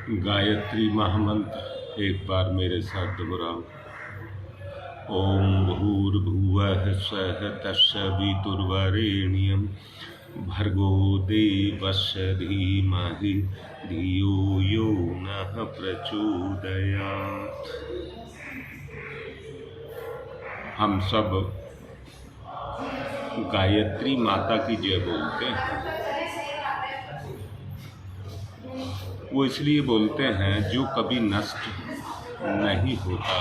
गायत्री महामंत्र एक बार मेरे साथ दोहराओ। ओम भूर्भुवः स्वः तत्सवितुर्वरेण्यं भर्गो देवस्य धीमहि धियो यो नः प्रचोदयात्। हम सब गायत्री माता की जय बोलते हैं। वो इसलिए बोलते हैं जो कभी नष्ट नहीं होता,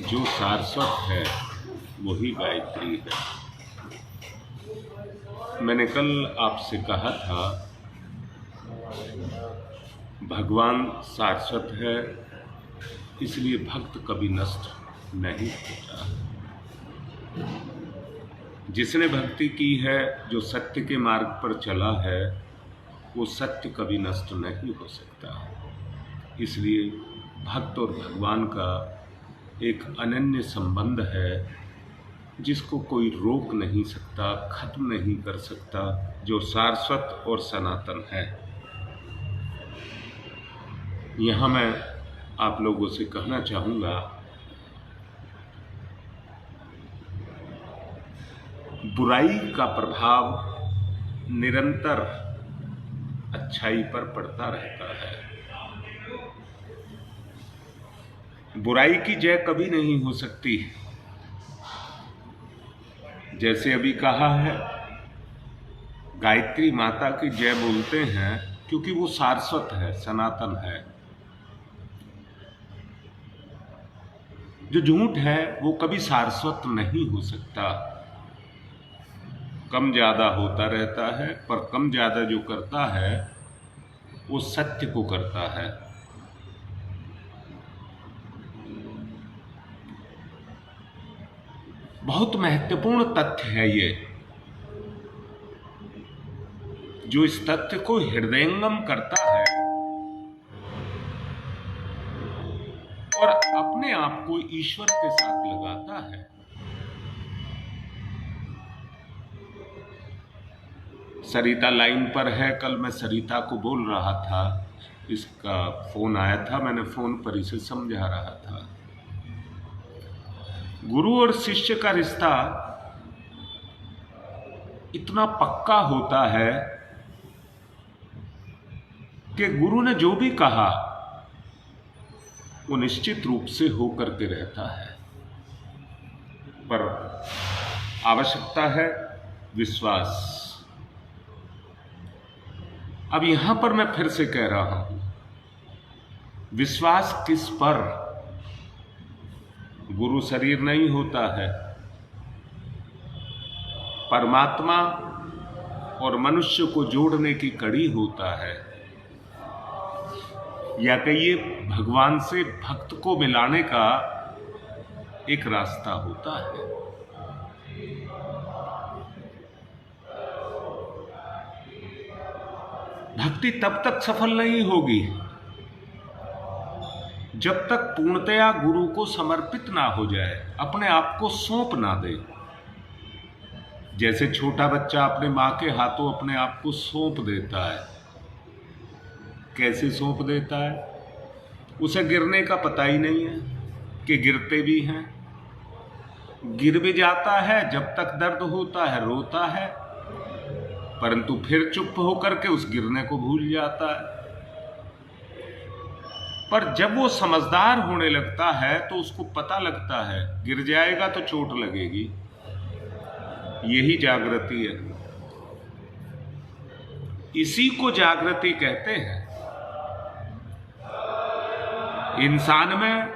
जो शाश्वत है वही गायत्री है। मैंने कल आपसे कहा था भगवान शाश्वत है, इसलिए भक्त कभी नष्ट नहीं होता। जिसने भक्ति की है, जो सत्य के मार्ग पर चला है, वो सत्य कभी नष्ट नहीं हो सकता। इसलिए भक्त और भगवान का एक अनन्य संबंध है जिसको कोई रोक नहीं सकता, खत्म नहीं कर सकता, जो शाश्वत और सनातन है। यहाँ मैं आप लोगों से कहना चाहूँगा, बुराई का प्रभाव निरंतर अच्छाई पर पड़ता रहता है। बुराई की जय कभी नहीं हो सकती। जैसे अभी कहा है, गायत्री माता की जय बोलते हैं क्योंकि वो शाश्वत है, सनातन है। जो झूठ है वो कभी शाश्वत नहीं हो सकता, कम ज्यादा होता रहता है। पर कम ज्यादा जो करता है वो सत्य को करता है। बहुत महत्वपूर्ण तथ्य है ये, जो इस तथ्य को हृदयंगम करता है और अपने आप को ईश्वर के साथ लगाता है। सरिता लाइन पर है। कल मैं सरिता को बोल रहा था, इसका फोन आया था, मैंने फोन पर इसे समझा रहा था। गुरु और शिष्य का रिश्ता इतना पक्का होता है कि गुरु ने जो भी कहा वो निश्चित रूप से हो करके रहता है। पर आवश्यकता है विश्वास। अब यहां पर मैं फिर से कह रहा हूं, विश्वास किस पर? गुरु शरीर नहीं होता है, परमात्मा और मनुष्य को जोड़ने की कड़ी होता है, या कहिए भगवान से भक्त को मिलाने का एक रास्ता होता है। भक्ति तब तक सफल नहीं होगी जब तक पूर्णतया गुरु को समर्पित ना हो जाए, अपने आप को सौंप ना दे। जैसे छोटा बच्चा अपने मां के हाथों अपने आप को सौंप देता है। कैसे सौंप देता है? उसे गिरने का पता ही नहीं है कि गिरते भी हैं। गिर भी जाता है, जब तक दर्द होता है रोता है, परंतु फिर चुप होकर के उस गिरने को भूल जाता है। पर जब वो समझदार होने लगता है तो उसको पता लगता है गिर जाएगा तो चोट लगेगी। यही जागृति है, इसी को जागृति कहते हैं। इंसान में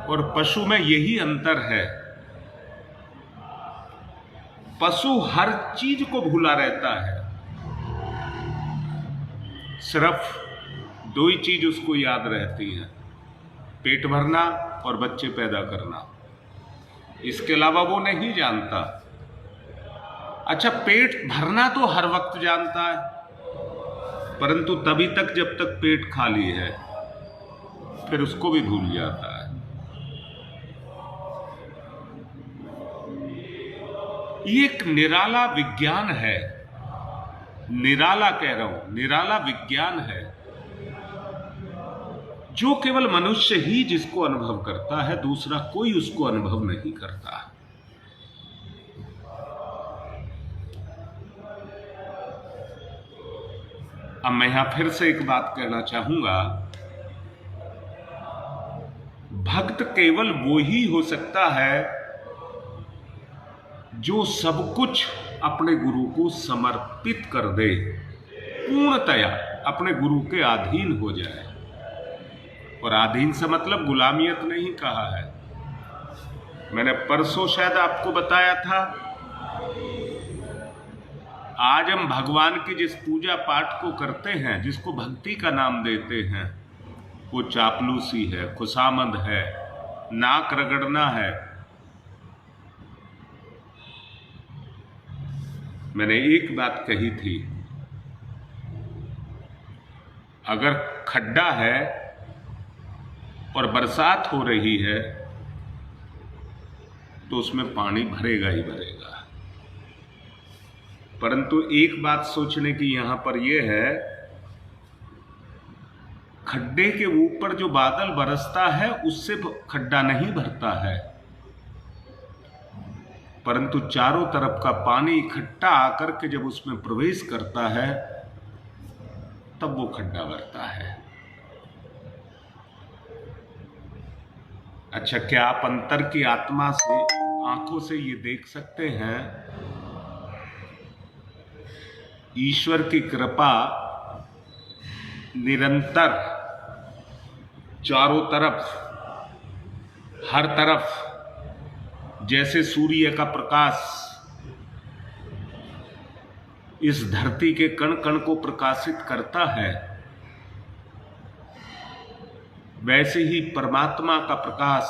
और पशु में यही अंतर है। पशु हर चीज को भूला रहता है, सिर्फ दो ही चीज उसको याद रहती है, पेट भरना और बच्चे पैदा करना। इसके अलावा वो नहीं जानता। अच्छा, पेट भरना तो हर वक्त जानता है, परंतु तभी तक जब तक पेट खाली है, फिर उसको भी भूल जाता है। ये एक निराला विज्ञान है, निराला कह रहा हूं, निराला विज्ञान है जो केवल मनुष्य ही जिसको अनुभव करता है, दूसरा कोई उसको अनुभव नहीं करता। अब मैं यहां फिर से एक बात कहना चाहूंगा, भक्त केवल वो ही हो सकता है जो सब कुछ अपने गुरु को समर्पित कर दे, पूर्णतया अपने गुरु के अधीन हो जाए। और अधीन से मतलब गुलामियत नहीं कहा है। मैंने परसों शायद आपको बताया था, आज हम भगवान की जिस पूजा पाठ को करते हैं, जिसको भक्ति का नाम देते हैं, वो चापलूसी है, खुशामद है, नाक रगड़ना है। मैंने एक बात कही थी, अगर खड्डा है और बरसात हो रही है तो उसमें पानी भरेगा ही भरेगा। परंतु एक बात सोचने की यहां पर यह है, खड्डे के ऊपर जो बादल बरसता है उससे खड्डा नहीं भरता है, परंतु चारों तरफ का पानी इकट्ठा आकर के जब उसमें प्रवेश करता है तब वो खड्डा भरता है। अच्छा, क्या आप अंतर की आत्मा से, आंखों से ये देख सकते हैं, ईश्वर की कृपा निरंतर चारों तरफ, हर तरफ, जैसे सूर्य का प्रकाश इस धरती के कण कण को प्रकाशित करता है, वैसे ही परमात्मा का प्रकाश,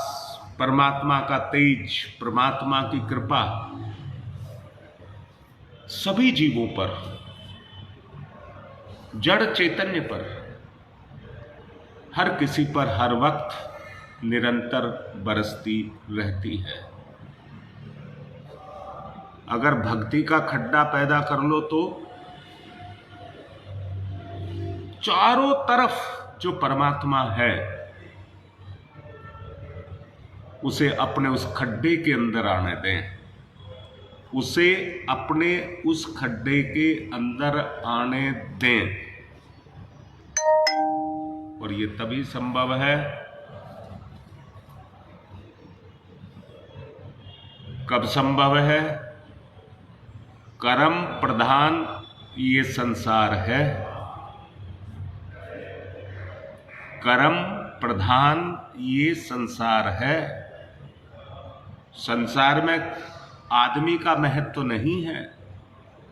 परमात्मा का तेज, परमात्मा की कृपा सभी जीवों पर, जड़ चैतन्य पर, हर किसी पर हर वक्त निरंतर बरसती रहती है। अगर भक्ति का खड्डा पैदा कर लो तो चारों तरफ जो परमात्मा है उसे अपने उस खड्डे के अंदर आने दें, उसे अपने उस खड्डे के अंदर आने दें। और ये तभी संभव है कब संभव है? कर्म प्रधान ये संसार है, कर्म प्रधान ये संसार है। संसार में आदमी का महत्व नहीं है,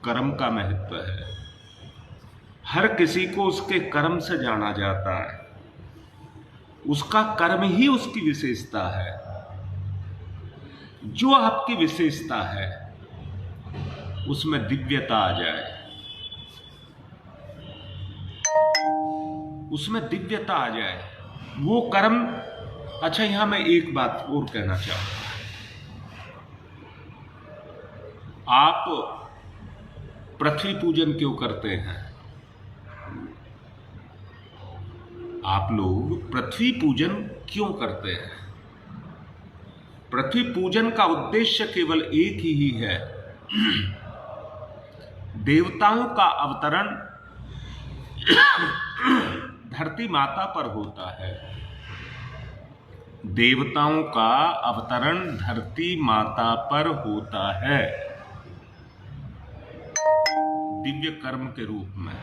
कर्म का महत्व है। हर किसी को उसके कर्म से जाना जाता है, उसका कर्म ही उसकी विशेषता है। जो आपकी विशेषता है उसमें दिव्यता आ जाए, उसमें दिव्यता आ जाए, वो कर्म। अच्छा, यहां मैं एक बात और कहना चाहूंगा, आप पृथ्वी पूजन क्यों करते हैं? आप लोग पृथ्वी पूजन क्यों करते हैं? पृथ्वी पूजन का उद्देश्य केवल एक ही है, देवताओं का अवतरण धरती माता पर होता है। देवताओं का अवतरण धरती माता पर होता है, दिव्य कर्म के रूप में।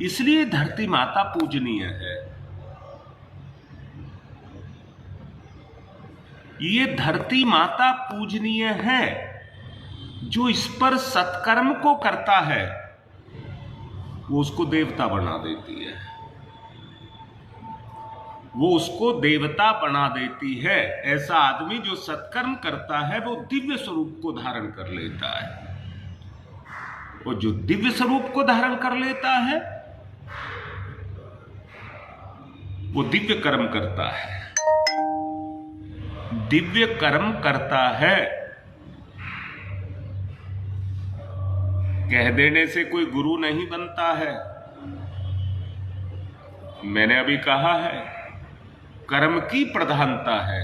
इसलिए धरती माता पूजनीय है। ये धरती माता पूजनीय है, जो इस पर सत्कर्म को करता है वो उसको देवता बना देती है, वो उसको देवता बना देती है। ऐसा आदमी जो सत्कर्म करता है वो दिव्य स्वरूप को धारण कर लेता है, और जो दिव्य स्वरूप को धारण कर लेता है वो दिव्य कर्म करता है, दिव्य कर्म करता है। कह देने से कोई गुरु नहीं बनता है, मैंने अभी कहा है, कर्म की प्रधानता है।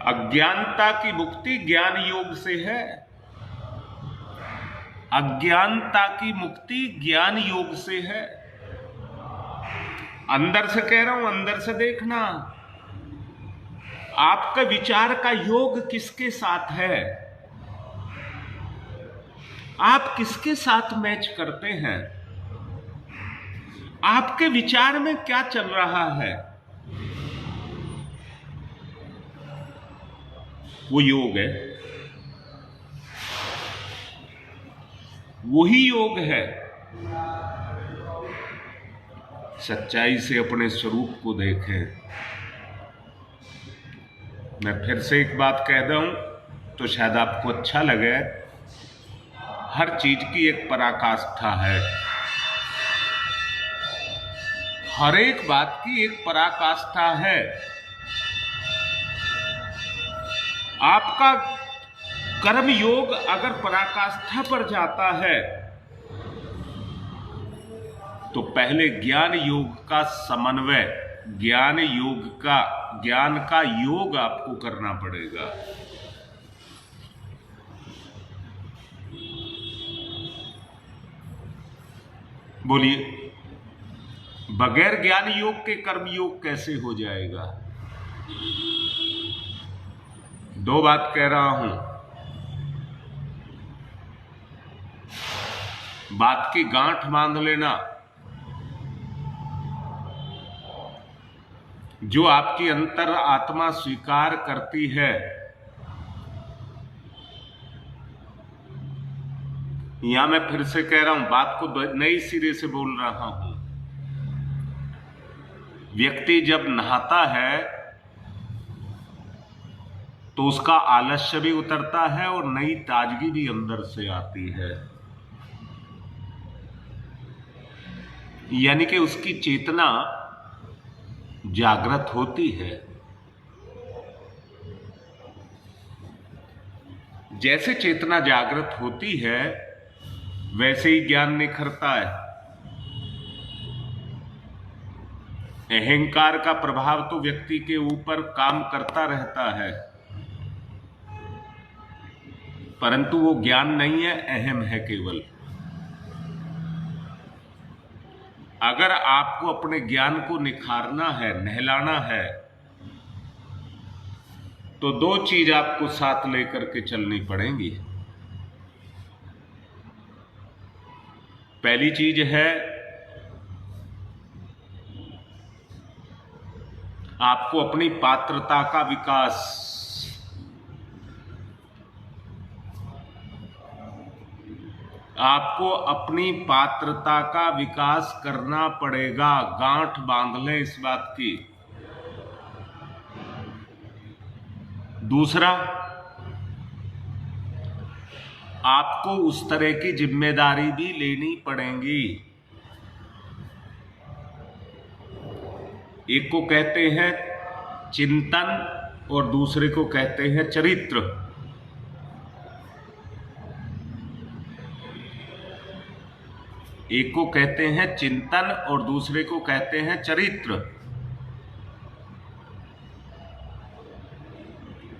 अज्ञानता की मुक्ति ज्ञान योग से है। अज्ञानता की मुक्ति ज्ञान योग से है। अंदर से कह रहा हूं, अंदर से देखना, आपका विचार का योग किसके साथ है, आप किसके साथ मैच करते हैं, आपके विचार में क्या चल रहा है, वो योग है। वही योग है। सच्चाई से अपने स्वरूप को देखें। मैं फिर से एक बात कह दूं तो शायद आपको अच्छा लगे। हर चीज की एक पराकाष्ठा है। हर एक बात की एक पराकाष्ठा है। आपका कर्म योग अगर पराकाष्ठा पर जाता है तो पहले ज्ञान योग का समन्वय, ज्ञान का योग आपको करना पड़ेगा। बोलिए, बगैर ज्ञान योग के कर्म योग कैसे हो जाएगा? दो बात कह रहा हूं, बात की गांठ बांध लेना। जो आपकी अंतर आत्मा स्वीकार करती है, यहां मैं फिर से कह रहा हूं, बात को नई सिरे से बोल रहा हूं। व्यक्ति जब नहाता है तो उसका आलस्य भी उतरता है और नई ताजगी भी अंदर से आती है। यानी कि उसकी चेतना जागृत होती है। जैसे चेतना जागृत होती है वैसे ही ज्ञान निखरता है। अहंकार का प्रभाव तो व्यक्ति के ऊपर काम करता रहता है, परंतु वो ज्ञान नहीं है, अहम है केवल। अगर आपको अपने ज्ञान को निखारना है, नहलाना है, तो दो चीज आपको साथ लेकर के चलनी पड़ेंगी। पहली चीज है, आपको अपनी पात्रता का विकास, आपको अपनी पात्रता का विकास करना पड़ेगा। गांठ बांध लें इस बात की। दूसरा, आपको उस तरह की जिम्मेदारी भी लेनी पड़ेगी। एक को कहते हैं चिंतन और दूसरे को कहते हैं चरित्र। एक को कहते हैं चिंतन और दूसरे को कहते हैं चरित्र।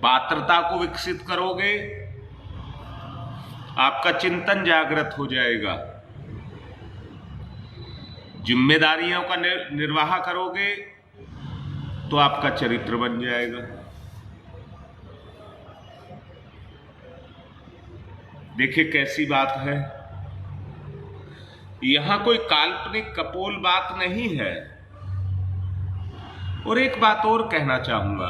पात्रता को विकसित करोगे, आपका चिंतन जागृत हो जाएगा। जिम्मेदारियों का निर्वाह करोगे तो आपका चरित्र बन जाएगा। देखिए कैसी बात है। यहां कोई काल्पनिक कपोल बात नहीं है। और एक बात और कहना चाहूंगा,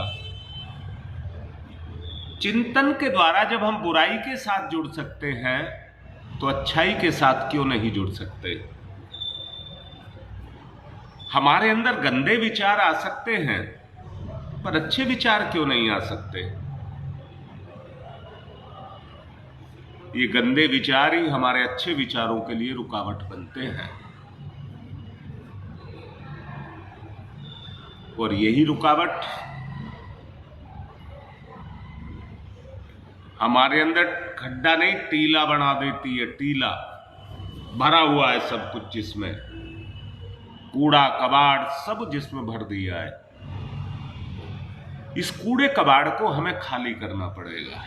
चिंतन के द्वारा जब हम बुराई के साथ जुड़ सकते हैं तो अच्छाई के साथ क्यों नहीं जुड़ सकते? हमारे अंदर गंदे विचार आ सकते हैं पर अच्छे विचार क्यों नहीं आ सकते? ये गंदे विचार ही हमारे अच्छे विचारों के लिए रुकावट बनते हैं। और यही रुकावट हमारे अंदर खड्डा नहीं, टीला बना देती है। टीला, भरा हुआ है सब कुछ, जिसमें कूड़ा कबाड़ सब जिसमें भर दिया है। इस कूड़े कबाड़ को हमें खाली करना पड़ेगा।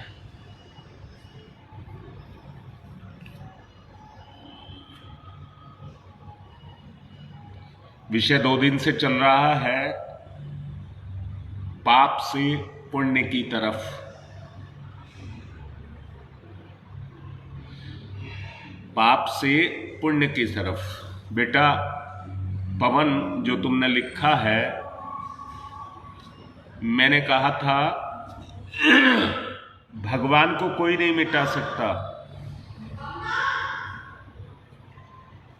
विषय 2 दिन से चल रहा है पाप से पुण्य की तरफ। पाप से पुण्य की तरफ। बेटा पवन, जो तुमने लिखा है, मैंने कहा था भगवान को कोई नहीं मिटा सकता,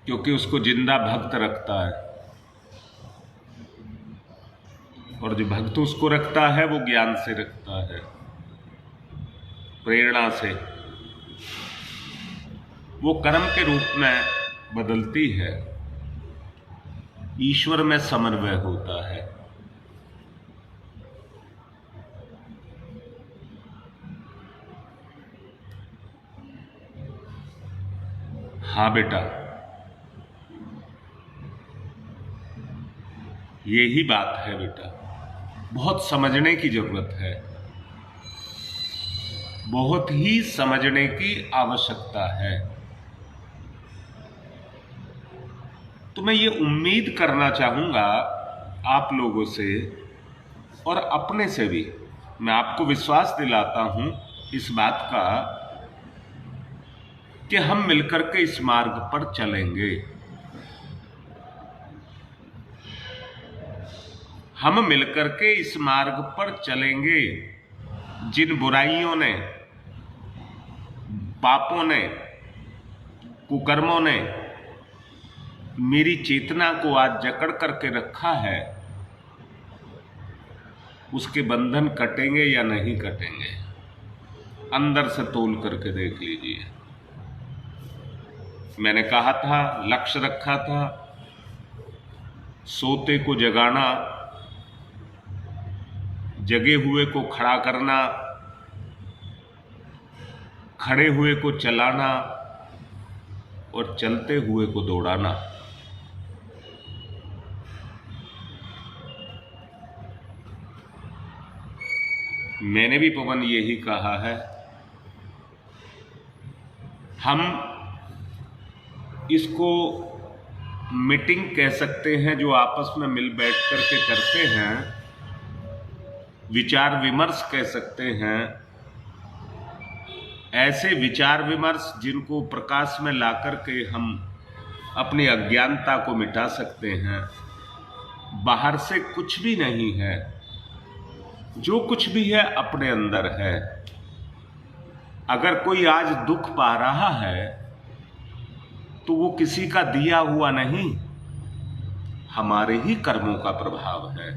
क्योंकि उसको जिंदा भक्त रखता है, और जो भक्त उसको रखता है वो ज्ञान से रखता है, प्रेरणा से। वो कर्म के रूप में बदलती है, ईश्वर में समन्वय होता है। हाँ बेटा, यही बात है बेटा। बहुत समझने की जरूरत है, बहुत ही समझने की आवश्यकता है। तो मैं ये उम्मीद करना चाहूंगा आप लोगों से और अपने से भी। मैं आपको विश्वास दिलाता हूं इस बात का कि हम मिलकर के इस मार्ग पर चलेंगे। हम मिलकर के इस मार्ग पर चलेंगे। जिन बुराइयों ने, पापों ने, कुकर्मों ने मेरी चेतना को आज जकड़ करके रखा है, उसके बंधन कटेंगे या नहीं कटेंगे, अंदर से तोल करके देख लीजिए। मैंने कहा था, लक्ष्य रखा था, सोते को जगाना, जगे हुए को खड़ा करना, खड़े हुए को चलाना और चलते हुए को दौड़ाना। मैंने भी पवन यही कहा है। हम इसको मीटिंग कह सकते हैं, जो आपस में मिल बैठ करके करते हैं, विचार विमर्श कह सकते हैं। ऐसे विचार विमर्श जिनको प्रकाश में ला करके हम अपनी अज्ञानता को मिटा सकते हैं। बाहर से कुछ भी नहीं है, जो कुछ भी है अपने अंदर है। अगर कोई आज दुख पा रहा है तो वो किसी का दिया हुआ नहीं, हमारे ही कर्मों का प्रभाव है।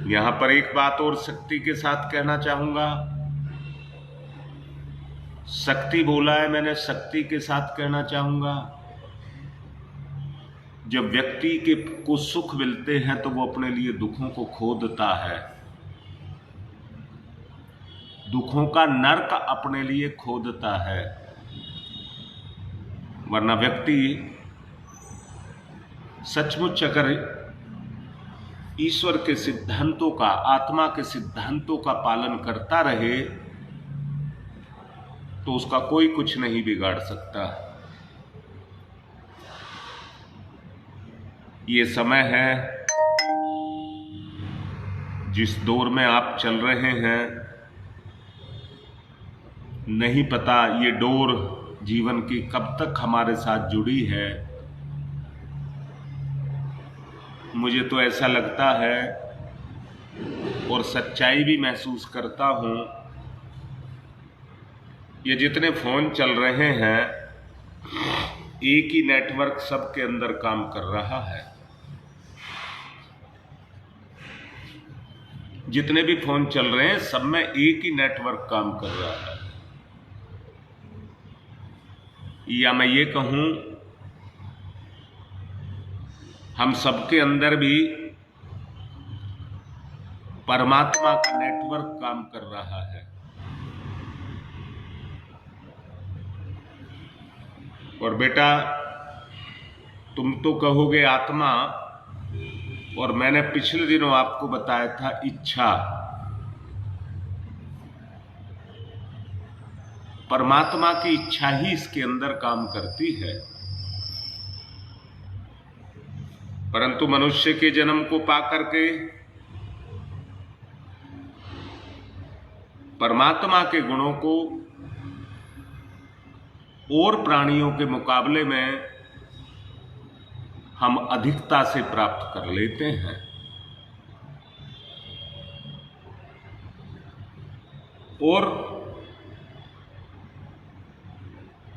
यहां पर एक बात और शक्ति के साथ कहना चाहूंगा। शक्ति बोला है मैंने, शक्ति के साथ कहना चाहूंगा। जब व्यक्ति को सुख मिलते हैं तो वो अपने लिए दुखों को खोदता है, दुखों का नर्क अपने लिए खोदता है। वरना व्यक्ति सचमुच अगर ईश्वर के सिद्धांतों का, आत्मा के सिद्धांतों का पालन करता रहे तो उसका कोई कुछ नहीं बिगाड़ सकता। ये समय है, जिस दौर में आप चल रहे हैं, नहीं पता ये डोर जीवन की कब तक हमारे साथ जुड़ी है। मुझे तो ऐसा लगता है और सच्चाई भी महसूस करता हूं, ये जितने फोन चल रहे हैं, एक ही नेटवर्क सबके अंदर काम कर रहा है। जितने भी फोन चल रहे हैं सब में एक ही नेटवर्क काम कर रहा है। या मैं ये कहूं, हम सबके अंदर भी परमात्मा का नेटवर्क काम कर रहा है। और बेटा, तुम तो कहोगे आत्मा, और मैंने पिछले दिनों आपको बताया था इच्छा। परमात्मा की इच्छा ही इसके अंदर काम करती है, परंतु मनुष्य के जन्म को पाकर के परमात्मा के गुणों को और प्राणियों के मुकाबले में हम अधिकता से प्राप्त कर लेते हैं। और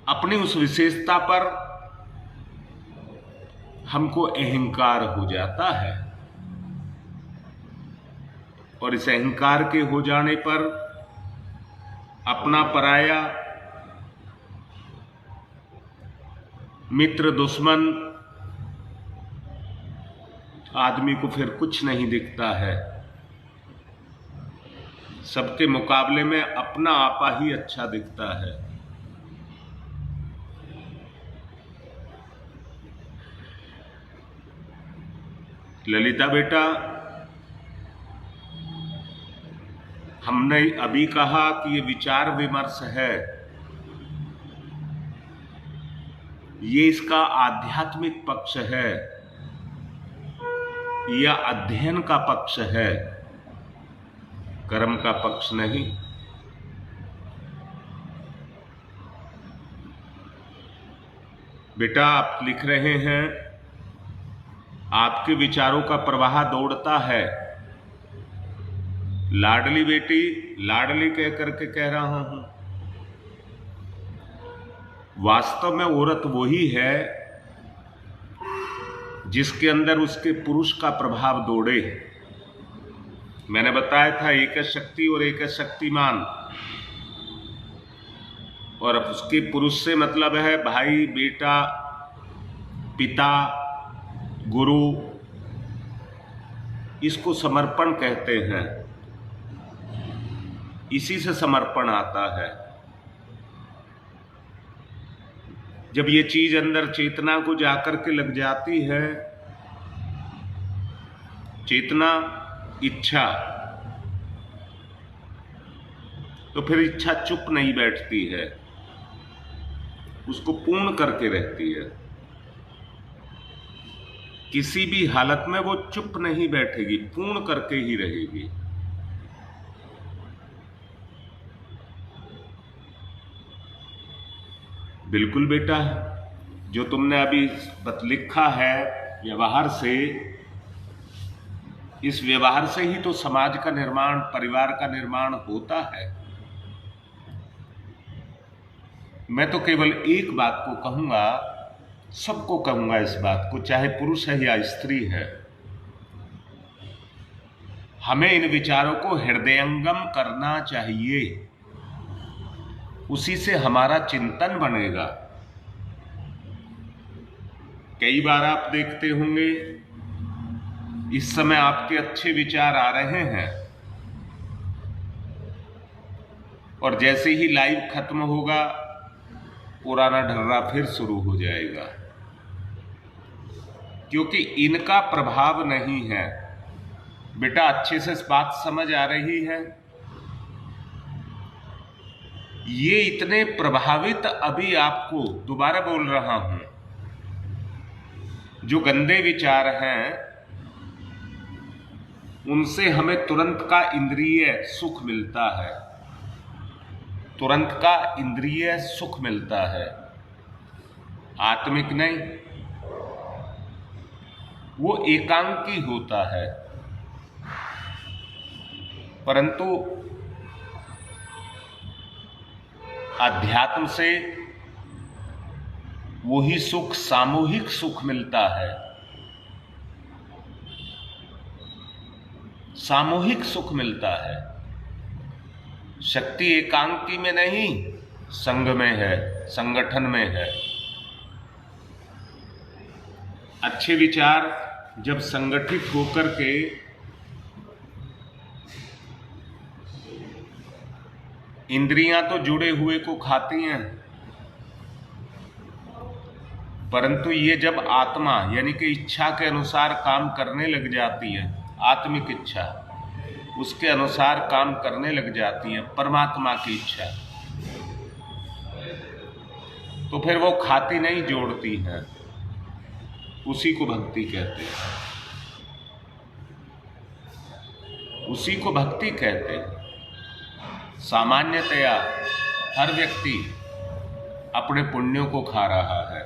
अपनी उस विशेषता पर हमको अहंकार हो जाता है, और इस अहंकार के हो जाने पर अपना पराया, मित्र दुश्मन आदमी को फिर कुछ नहीं दिखता है। सबके मुकाबले में अपना आपा ही अच्छा दिखता है। ललिता बेटा, हमने अभी कहा कि ये विचार विमर्श है, ये इसका आध्यात्मिक पक्ष है या अध्ययन का पक्ष है, कर्म का पक्ष नहीं। बेटा, आप लिख रहे हैं, आपके विचारों का प्रवाह दौड़ता है। लाडली बेटी, लाडली कह करके कह रहा हूं। वास्तव में औरत वही है जिसके अंदर उसके पुरुष का प्रभाव दौड़े। मैंने बताया था एक शक्ति और एक शक्तिमान, और उसके पुरुष से मतलब है भाई, बेटा, पिता, गुरु। इसको समर्पण कहते हैं, इसी से समर्पण आता है। जब ये चीज अंदर चेतना को जाकर के लग जाती है, चेतना, इच्छा, तो फिर इच्छा चुप नहीं बैठती है, उसको पूर्ण करके रहती है। किसी भी हालत में वो चुप नहीं बैठेगी, पूर्ण करके ही रहेगी। बिल्कुल बेटा, जो तुमने अभी लिखा है व्यवहार से, इस व्यवहार से ही तो समाज का निर्माण, परिवार का निर्माण होता है। मैं तो केवल एक बात को कहूंगा, सबको कहूंगा इस बात को, चाहे पुरुष है या स्त्री है, हमें इन विचारों को हृदयंगम करना चाहिए। उसी से हमारा चिंतन बनेगा। कई बार आप देखते होंगे, इस समय आपके अच्छे विचार आ रहे हैं, और जैसे ही लाइव खत्म होगा, पुराना ढर्रा फिर शुरू हो जाएगा, क्योंकि इनका प्रभाव नहीं है। बेटा, अच्छे से बात समझ आ रही है? ये इतने प्रभावित, अभी आपको दोबारा बोल रहा हूं, जो गंदे विचार हैं, उनसे हमें तुरंत का इंद्रिय सुख मिलता है, तुरंत का इंद्रिय सुख मिलता है, आत्मिक नहीं। वो एकांकी होता है, परंतु अध्यात्म से वही सुख, सामूहिक सुख मिलता है। सामूहिक सुख मिलता है। शक्ति एकांकी में नहीं, संघ में है, संगठन में है। अच्छे विचार जब संगठित होकर के इंद्रियां तो जुड़े हुए को खाती हैं, परंतु ये जब आत्मा यानी कि इच्छा के अनुसार काम करने लग जाती है, आत्मिक इच्छा उसके अनुसार काम करने लग जाती है, परमात्मा की इच्छा, तो फिर वो खाती नहीं जोड़ती है, उसी को भक्ति कहते हैं, उसी को भक्ति कहते हैं। सामान्यतया हर व्यक्ति अपने पुण्यों को खा रहा है,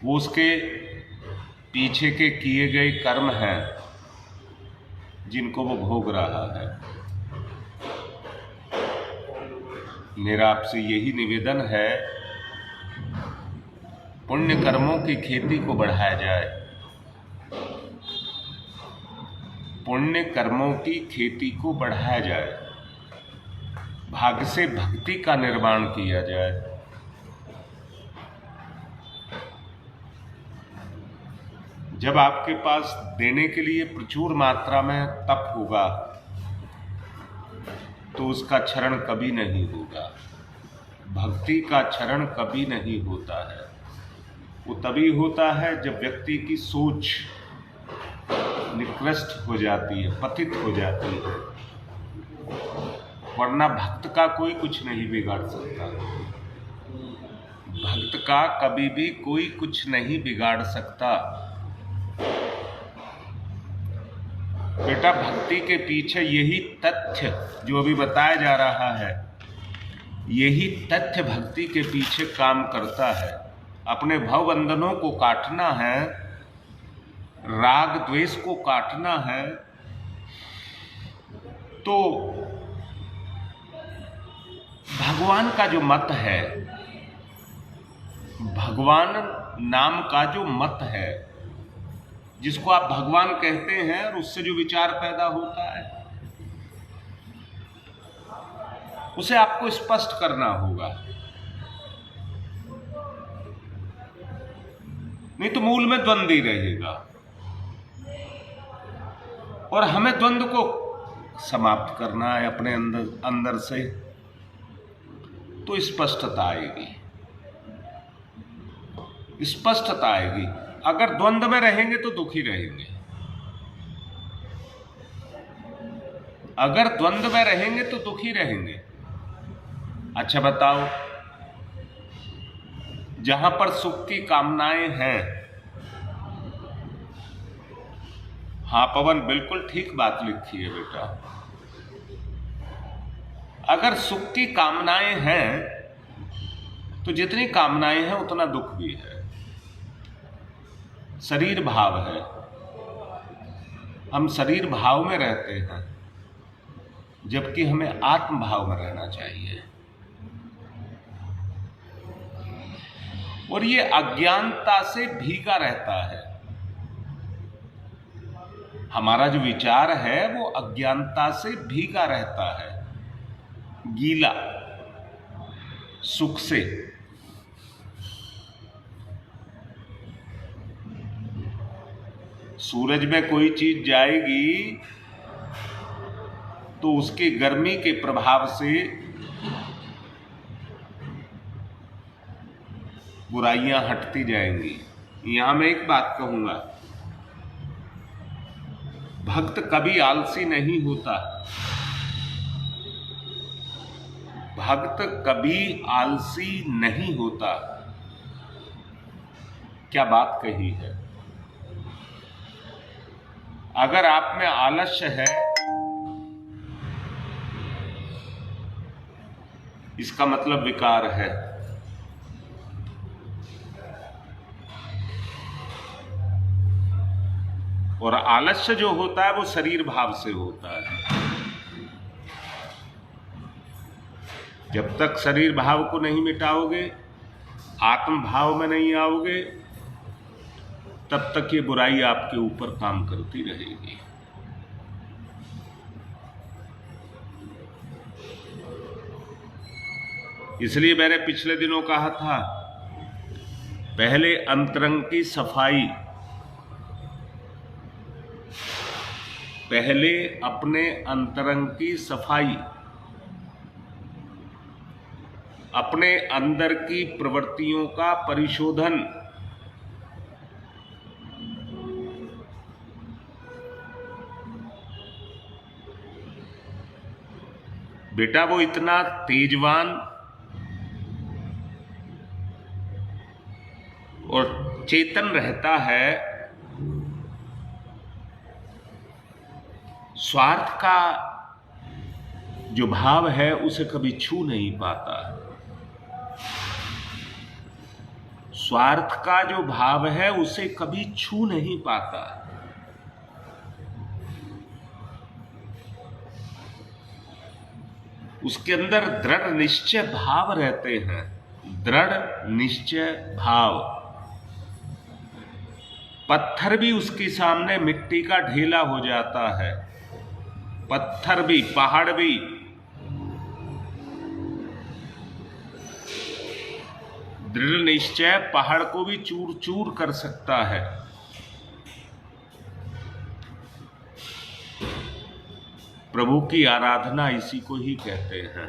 वो उसके पीछे के किए गए कर्म हैं जिनको वो भोग रहा है। मेरा आपसे यही निवेदन है, पुण्य कर्मों की खेती को बढ़ाया जाए, पुण्य कर्मों की खेती को बढ़ाया जाए, भाग्य से भक्ति का निर्माण किया जाए। जब आपके पास देने के लिए प्रचुर मात्रा में तप होगा तो उसका क्षरण कभी नहीं होगा। भक्ति का क्षरण कभी नहीं होता है। वो तभी होता है जब व्यक्ति की सोच निकृष्ट हो जाती है, पतित हो जाती है, वरना भक्त का कोई कुछ नहीं बिगाड़ सकता। भक्त का कभी भी कोई कुछ नहीं बिगाड़ सकता। बेटा, भक्ति के पीछे यही तथ्य जो अभी बताया जा रहा है, यही तथ्य भक्ति के पीछे काम करता है। अपने भवबंधनों को काटना है, राग द्वेष को काटना है, तो भगवान का जो मत है, भगवान नाम का जो मत है, जिसको आप भगवान कहते हैं, और उससे जो विचार पैदा होता है उसे आपको स्पष्ट करना होगा, नहीं तो मूल में द्वंद्व ही रहेगा। और हमें द्वंद्व को समाप्त करना है अपने अंदर से, तो स्पष्टता आएगी, स्पष्टता आएगी। अगर द्वंद्व में रहेंगे तो दुखी रहेंगे, अगर द्वंद्व में रहेंगे तो दुखी रहेंगे। अच्छा बताओ, जहां पर सुख की कामनाएं हैं, हाँ पवन बिल्कुल ठीक बात लिखी है बेटा, अगर सुख की कामनाएं हैं तो जितनी कामनाएं हैं उतना दुख भी है। शरीर भाव है, हम शरीर भाव में रहते हैं, जबकि हमें आत्म भाव में रहना चाहिए। और ये अज्ञानता से भीगा रहता है। हमारा जो विचार है वो अज्ञानता से भीगा रहता है, गीला सुख से। सूरज में कोई चीज जाएगी तो उसकी गर्मी के प्रभाव से बुराइयां हटती जाएंगी। यहां मैं एक बात कहूंगा, भक्त कभी आलसी नहीं होता, भक्त कभी आलसी नहीं होता। क्या बात कही है। अगर आप में आलस्य है, इसका मतलब विकार है। और आलस्य जो होता है वो शरीर भाव से होता है। जब तक शरीर भाव को नहीं मिटाओगे, आत्म भाव में नहीं आओगे, तब तक ये बुराई आपके ऊपर काम करती रहेगी। इसलिए मैंने पिछले दिनों कहा था, पहले अंतरंग की सफाई, पहले अपने अंतरंग की सफाई, अपने अंदर की प्रवृत्तियों का परिशोधन। बेटा वो इतना तेजवान और चेतन रहता है, स्वार्थ का जो भाव है उसे कभी छू नहीं पाता। स्वार्थ का जो भाव है उसे कभी छू नहीं पाता। उसके अंदर दृढ़ निश्चय भाव रहते हैं, दृढ़ निश्चय भाव। पत्थर भी उसके सामने मिट्टी का ढेला हो जाता है, पत्थर भी, पहाड़ भी। दृढ़ निश्चय पहाड़ को भी चूर चूर कर सकता है। प्रभु की आराधना इसी को ही कहते हैं।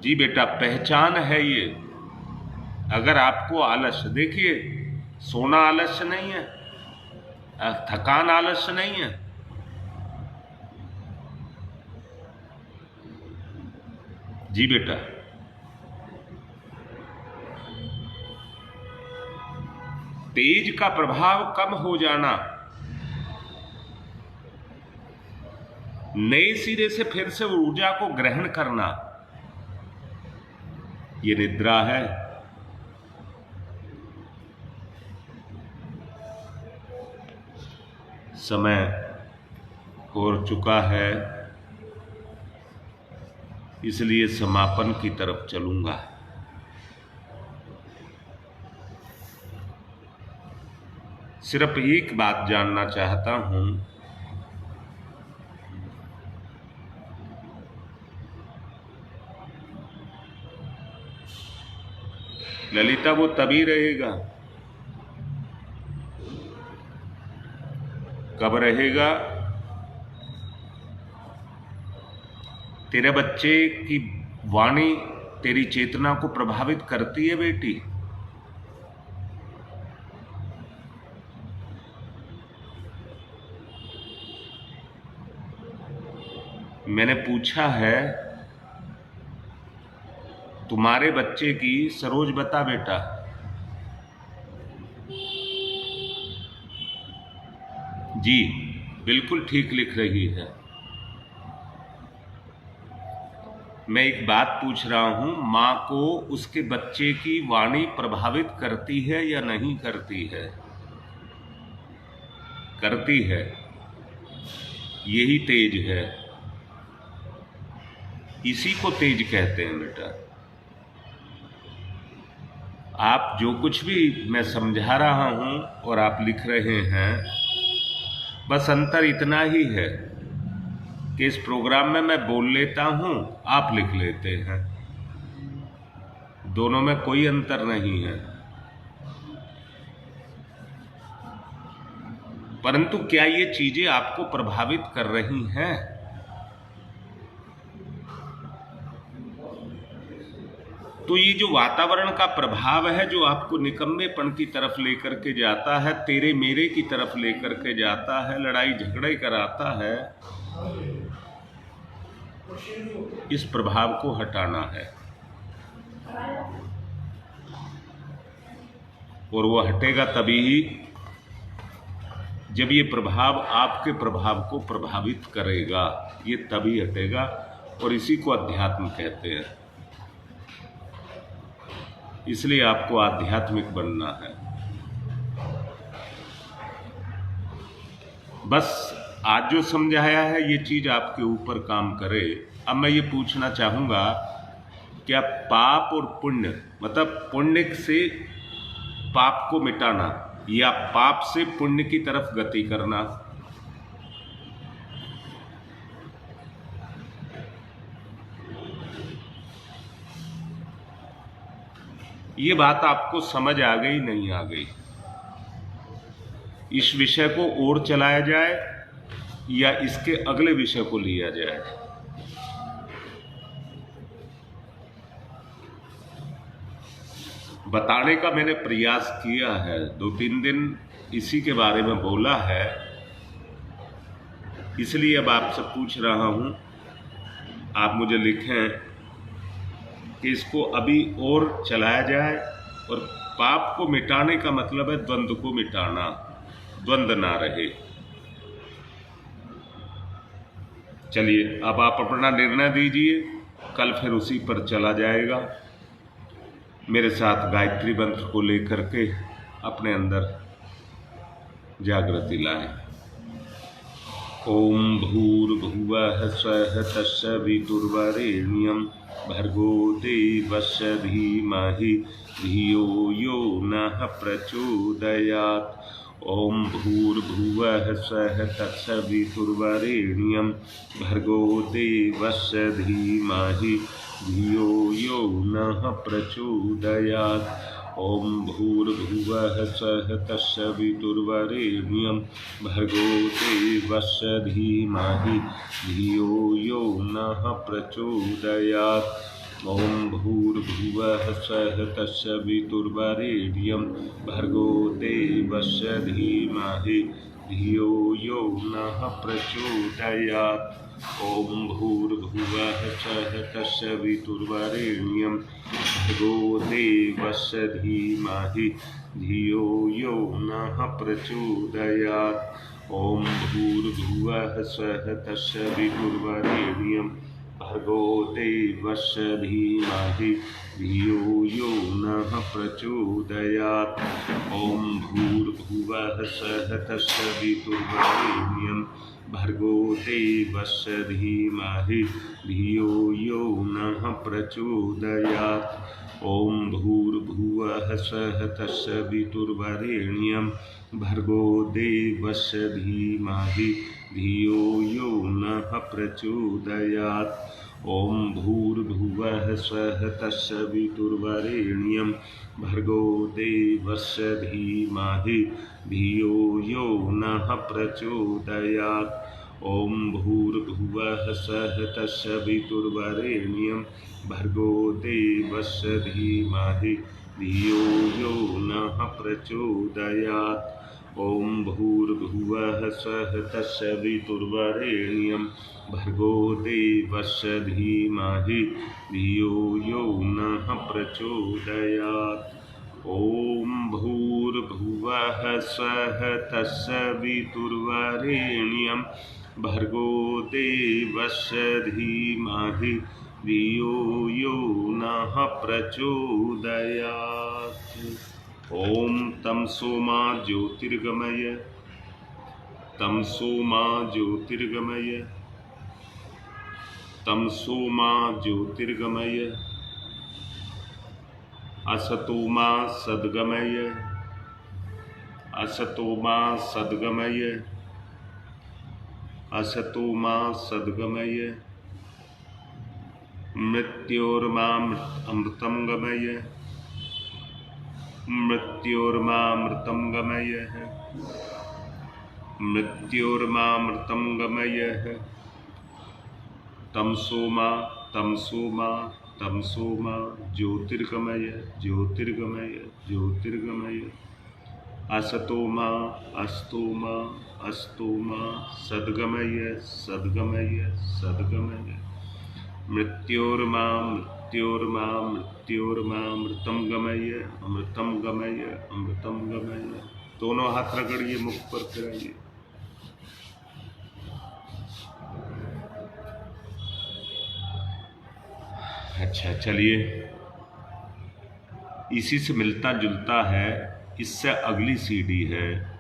जी बेटा, पहचान है ये। अगर आपको आलस्य, देखिए सोना आलस्य नहीं है, थकान आलस्य नहीं है। जी बेटा, तेज का प्रभाव कम हो जाना, नए सिरे से फिर से ऊर्जा को ग्रहण करना, ये निद्रा है। समय हो चुका है, इसलिए समापन की तरफ चलूंगा। सिर्फ एक बात जानना चाहता हूं, ललिता वो तभी रहेगा, कब रहेगा? तेरे बच्चे की वाणी तेरी चेतना को प्रभावित करती है बेटी। मैंने पूछा है तुम्हारे बच्चे की, सरोज बता बेटा। जी बिल्कुल ठीक लिख रही है। मैं एक बात पूछ रहा हूं, मां को उसके बच्चे की वाणी प्रभावित करती है या नहीं करती है? करती है। यही तेज है, इसी को तेज कहते हैं बेटा। आप जो कुछ भी मैं समझा रहा हूं और आप लिख रहे हैं, बस अंतर इतना ही है कि इस प्रोग्राम में मैं बोल लेता हूं, आप लिख लेते हैं। दोनों में कोई अंतर नहीं है। परंतु क्या ये चीजें आपको प्रभावित कर रही हैं? तो ये जो वातावरण का प्रभाव है, जो आपको निकम्मेपन की तरफ लेकर के जाता है, तेरे मेरे की तरफ लेकर के जाता है, लड़ाई झगड़े कराता है, इस प्रभाव को हटाना है। और वो हटेगा तभी ही जब ये प्रभाव आपके प्रभाव को प्रभावित करेगा। ये तभी हटेगा, और इसी को अध्यात्म कहते हैं। इसलिए आपको आध्यात्मिक बनना है। बस आज जो समझाया है ये चीज आपके ऊपर काम करे। अब मैं ये पूछना चाहूंगा, क्या पाप और पुण्य, मतलब पुण्य से पाप को मिटाना या पाप से पुण्य की तरफ गति करना, ये बात आपको समझ आ गई नहीं आ गई? इस विषय को और चलाया जाए या इसके अगले विषय को लिया जाए? बताने का मैंने प्रयास किया है, 2-3 दिन इसी के बारे में बोला है, इसलिए अब आपसे पूछ रहा हूं, आप मुझे लिखें कि इसको अभी और चलाया जाए। और पाप को मिटाने का मतलब है द्वंद्व को मिटाना, द्वंद्व ना रहे। चलिए अब आप अपना निर्णय दीजिए, कल फिर उसी पर चला जाएगा। मेरे साथ गायत्री मंत्र को लेकर के अपने अंदर जागृति लाएं। ओम भूर्भुवः स्वः तत्सवितुर्वरेण्यं भर्गो देवस्य धीमहि धियो यो नः प्रचोदयात्। ओम भूर्भुवः स्वः तत्सवितुर्वरेण्यं भर्गो देवस्य धीमहि धियो यो नः प्रचोदयात्। ओम भूर्भुवः स्वः तत्सवितुर्वरेण्यं भर्गो देवस्य धीमहि धियो यो नः प्रचोदयात्। ओम भूर्भुवः स्वः तत्सवितुर्वरेण्यं भर्गो देवस्य धीमहि धियो यो नः प्रचोदयात्। ओम भूर्भुवः स्वः तत्सवितुर्वरेण्यं भर्गो देवस्य धीमहि धियो यो नः प्रचोदयात्। ओम भूर्भुवः स्वः तत्सवितुर्वरेण्यं भर्गो देवस्य धीमहि धियो यो नः प्रचोदयात्। ओम भूर्भुवः स्वः तत्सवितुर्वरेण्यं भर्गो देवस्य धीमहि धियो यो नः प्रचोदयात्। ओम भूर्भुवः स्वः तत्सवितुर्वरेण्यं भर्गो देवस्य धीमहि धियो यो नः प्रचोदयात्। ओम भूर्भुवः स्वः तत्सवितुर्वरेण्यं भर्गो देवस्य धीमहि धियो यो नः प्रचोदयात्। ओम भूर्भुवः स्वः तत्सवितुर्वरेण्यं भर्गो देवस्य धीमहि धियो यो नः प्रचोदयात्। ओम भूर्भुवः स्वः तत्सवितुर्वरेण्यं भर्गो देवस्य धीमहि धियो यो नः प्रचोदयात्। ओम भूर्भुवः स्वः तत्सवितुर्वरेण्यं भर्गो देवस्य धीमहि धियो यो नः प्रचोदयात्। ओम तमसो मा ज्योतिर्गमय, तमसो मा ज्योतिर्गमय, तमसो मा ज्योतिर्गमय, असतो मा सद्गमय, असतो मा सद्गमय, असतो मा सद्गमय। मृत्योर्मामृतं गमय, मृत्योर्मामृतं गमय, मृत्योर्मामृतं गमय। तमसो मा तमसो मा तमसो मा ज्योतिर्गमय, ज्योतिर्गमय, ज्योतिर्गमय। असतो मा अस्तो मा अस्तो मा सद्गमय, सद्गमय, सद्गमय। मृत्योर्मा मृत्योर्मा मृत्योर्मामृतं गमय, अमृतं गमय, अमृतं गमय। दोनों हाथ रगड़िए, मुख पर फिराइए। अच्छा चलिए, इसी से मिलता जुलता है, इससे अगली सीढ़ी है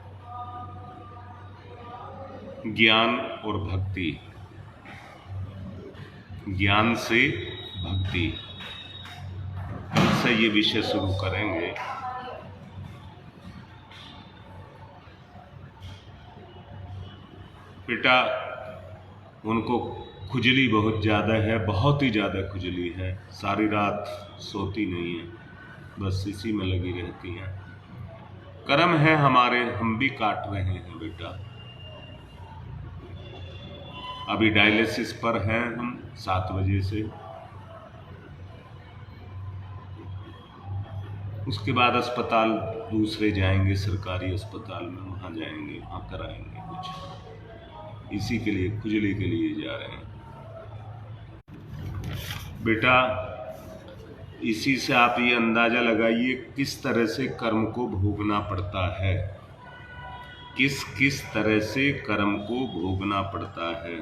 ज्ञान और भक्ति। ज्ञान से भक्ति, कल से ये विषय शुरू करेंगे। बेटा उनको खुजली बहुत ज़्यादा है, बहुत ही ज़्यादा खुजली है, सारी रात सोती नहीं है, बस इसी में लगी रहती हैं। कर्म है हमारे, हम भी काट रहे हैं बेटा। अभी डायलिसिस पर हैं हम 7 बजे से। उसके बाद अस्पताल दूसरे जाएंगे, सरकारी अस्पताल में, वहाँ जाएंगे, वहाँ कराएंगे कुछ। इसी के लिए, खुजली के लिए जा रहे हैं। बेटा, इसी से आप ये अंदाजा लगाइए किस तरह से कर्म को भोगना पड़ता है, किस किस तरह से कर्म को भोगना पड़ता है।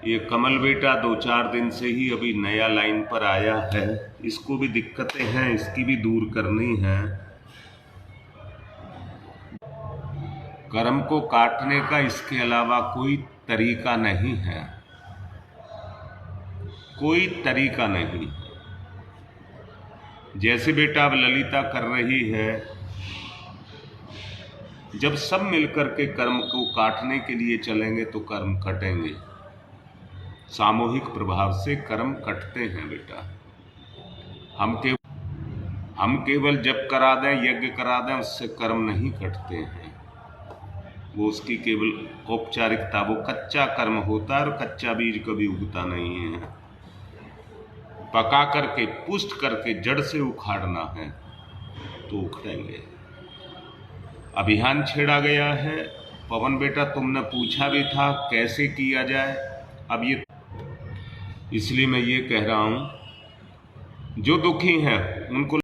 ये कमल बेटा 2-4 दिन से ही अभी नया लाइन पर आया है, इसको भी दिक्कतें हैं, इसकी भी दूर करनी है। कर्म को काटने का इसके अलावा कोई तरीका नहीं है, कोई तरीका नहीं। जैसे बेटा अब ललिता कर रही है, जब सब मिलकर के कर्म को काटने के लिए चलेंगे तो कर्म कटेंगे। सामूहिक प्रभाव से कर्म कटते हैं बेटा। हम केवल जप करा दें, यज्ञ करा दें, उससे कर्म नहीं कटते हैं। वो उसकी केवल औपचारिकता, वो कच्चा कर्म होता है और कच्चा बीज कभी उगता नहीं है। पका करके, पुष्ट करके जड़ से उखाड़ना है तो उखड़ेंगे। अभियान छेड़ा गया है। पवन बेटा, तुमने पूछा भी था कैसे किया जाए। अब ये इसलिए मैं ये कह रहा हूं, जो दुखी हैं उनको